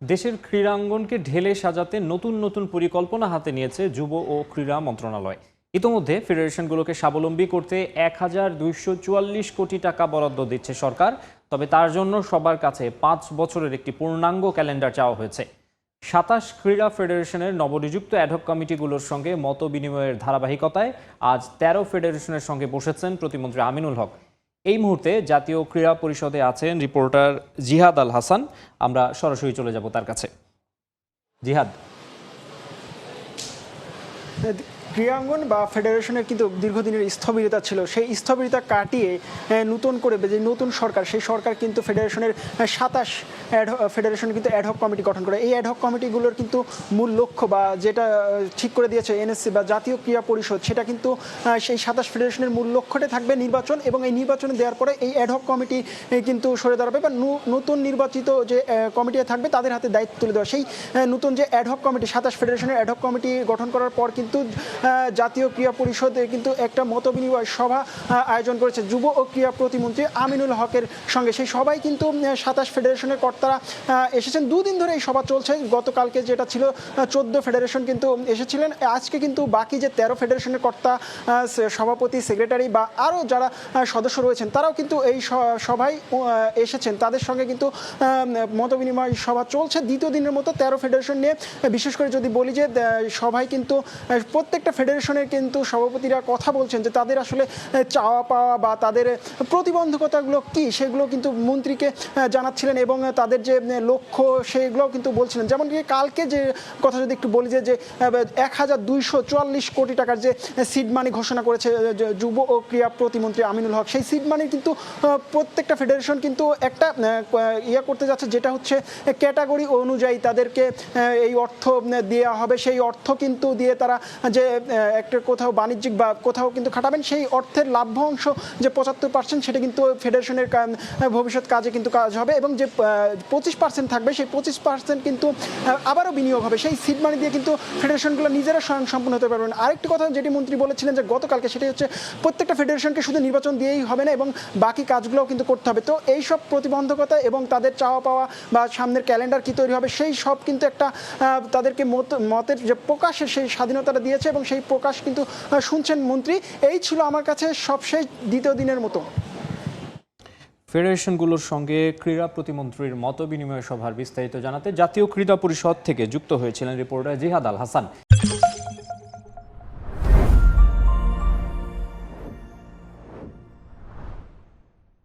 দেশের ক্রীড়াঙ্গনকে ঢেলে সাজাতে নতুন নতুন পরিকল্পনা হাতে নিয়েছে যুব ও ক্রীড়া মন্ত্রণালয়। ইতোমধ্যে ফেডারেশনগুলোকে স্বাবলম্বী করতে ১,২৪৪ কোটি টাকা বরাদ্দ দিচ্ছে সরকার। তবে তার জন্য সবার কাছে ৫ বছরের একটি পূর্ণাঙ্গ ক্যালেন্ডার চাওয়া হয়েছে। ২৭ ক্রীড়া ফেডারেশনের নবনিযুক্ত অ্যাডহক কমিটিগুলোর সঙ্গে মত বিনিময়ের ধারাবাহিকতায় আজ ১৩ ফেডারেশনের সঙ্গে বসেছেন প্রতিমন্ত্রী আমিনুল হক। এই মুহূর্তে জাতীয় ক্রীড়া পরিষদে আছেন রিপোর্টার জিহাদ আল হাসান। আমরা সরাসরি চলে যাব তার কাছে। জিহাদ, ক্রীড়াঙ্গন বা ফেডারেশনের কিন্তু দীর্ঘদিনের স্থবিরতা ছিল, সেই স্থবিরতা কাটিয়ে নতুন করে যে নতুন সরকার, সেই সরকার কিন্তু ফেডারেশনের ২৭ ফেডারেশন কিন্তু অ্যাডহক কমিটি গঠন করে। এই অ্যাডহক কমিটিগুলোর কিন্তু মূল লক্ষ্য বা যেটা ঠিক করে দিয়েছে এনএসসি বা জাতীয় ক্রীড়া পরিষদ, সেটা কিন্তু সেই ২৭ ফেডারেশনের মূল লক্ষ্যটা থাকবে নির্বাচন, এবং এই নির্বাচনে দেওয়ার পরে এই অ্যাডহক কমিটি কিন্তু সরে দাঁড়াবে বা নতুন নির্বাচিত যে কমিটি থাকবে তাদের হাতে দায়িত্ব তুলে দেওয়া। সেই নতুন যে অ্যাডহক কমিটি ২৭ ফেডারেশনের অ্যাডহক কমিটি গঠন করার পর কিন্তু জাতীয় ক্রীড়া পরিষদে কিন্তু একটা মতবিনিময় সভা আয়োজন করেছে যুব ও ক্রীড়া প্রতিমন্ত্রী আমিনুল হকের সঙ্গে। সেই সবাই কিন্তু ২৭ ফেডারেশনের কর্তারা এসেছেন। দুদিন ধরে এই সভা চলছে। গতকালকে যেটা ছিল ১৪ ফেডারেশন কিন্তু এসেছিলেন। আজকে কিন্তু বাকি যে ১৩ ফেডারেশনের কর্তা, সভাপতি, সেক্রেটারি বা আরও যারা সদস্য রয়েছেন তারাও কিন্তু এই সভায় এসেছেন। তাদের সঙ্গে কিন্তু মতবিনিময় সভা চলছে দ্বিতীয় দিনের মতো ১৩ ফেডারেশন নিয়ে। বিশেষ করে যদি বলি যে সভায় কিন্তু প্রত্যেকটা ফেডারেশনের কিন্তু সভাপতিরা কথা বলছেন যে তাদের আসলে চাওয়া পাওয়া বা তাদের প্রতিবন্ধকতাগুলো কি সেগুলো কিন্তু মন্ত্রীকে জানাচ্ছিলেন, এবং তাদের যে লক্ষ্য সেগুলোও কিন্তু বলছিলেন। যেমন কি কালকে যে কথা যদি একটু বলি যে ১,২৪৪ কোটি টাকার যে সিড মানি ঘোষণা করেছে যুব ও ক্রীড়া প্রতিমন্ত্রী আমিনুল হক, সেই সিড মানি কিন্তু প্রত্যেকটা ফেডারেশন কিন্তু একটা করতে যাচ্ছে, যেটা হচ্ছে ক্যাটাগরি অনুযায়ী তাদেরকে এই অর্থ দেওয়া হবে। সেই অর্থ কিন্তু দিয়ে তারা যে একটা কোথাও বাণিজ্যিক বা কোথাও কিন্তু খাটাবেন, সেই অর্থের লাভ্যাংশ যে ৭৫% সেটা কিন্তু ফেডারেশনের ভবিষ্যৎ কাজে কিন্তু কাজ হবে, এবং যে 25% থাকবে সেই 25% কিন্তু আবারও বিনিয়োগ হবে। সেই সিড মানি দিয়ে কিন্তু ফেডারেশনগুলো নিজেরা স্বয়ংসম্পূর্ণ হতে পারবেন। আরেকটি কথা যেটি মন্ত্রী বলেছিলেন যে গতকালকে, সেটাই হচ্ছে প্রত্যেকটা ফেডারেশনকে শুধু নির্বাচন দিয়েই হবে না, এবং বাকি কাজগুলোও কিন্তু করতে হবে। তো এই সব প্রতিবন্ধকতা এবং তাদের চাওয়া পাওয়া বা সামনের ক্যালেন্ডার কী তৈরি হবে, সেই সব কিন্তু একটা তাদেরকে মতের যে প্রকাশের সেই স্বাধীনতাটা দিয়েছে, এবং সেই প্রকাশ কিন্তু শুনছেন মন্ত্রী। এই ছিল আমার কাছে সবশেষ দ্বিতীয় দিনের মতো। ফেডারেশনগুলোর সঙ্গে ক্রীড়া প্রতিমন্ত্রীর মত বিনিময় সভার বিস্তারিত জানাতে জাতীয় ক্রীড়া পরিষদ থেকে যুক্ত হয়েছিলেন রিপোর্টার জিহাদ আল হাসান।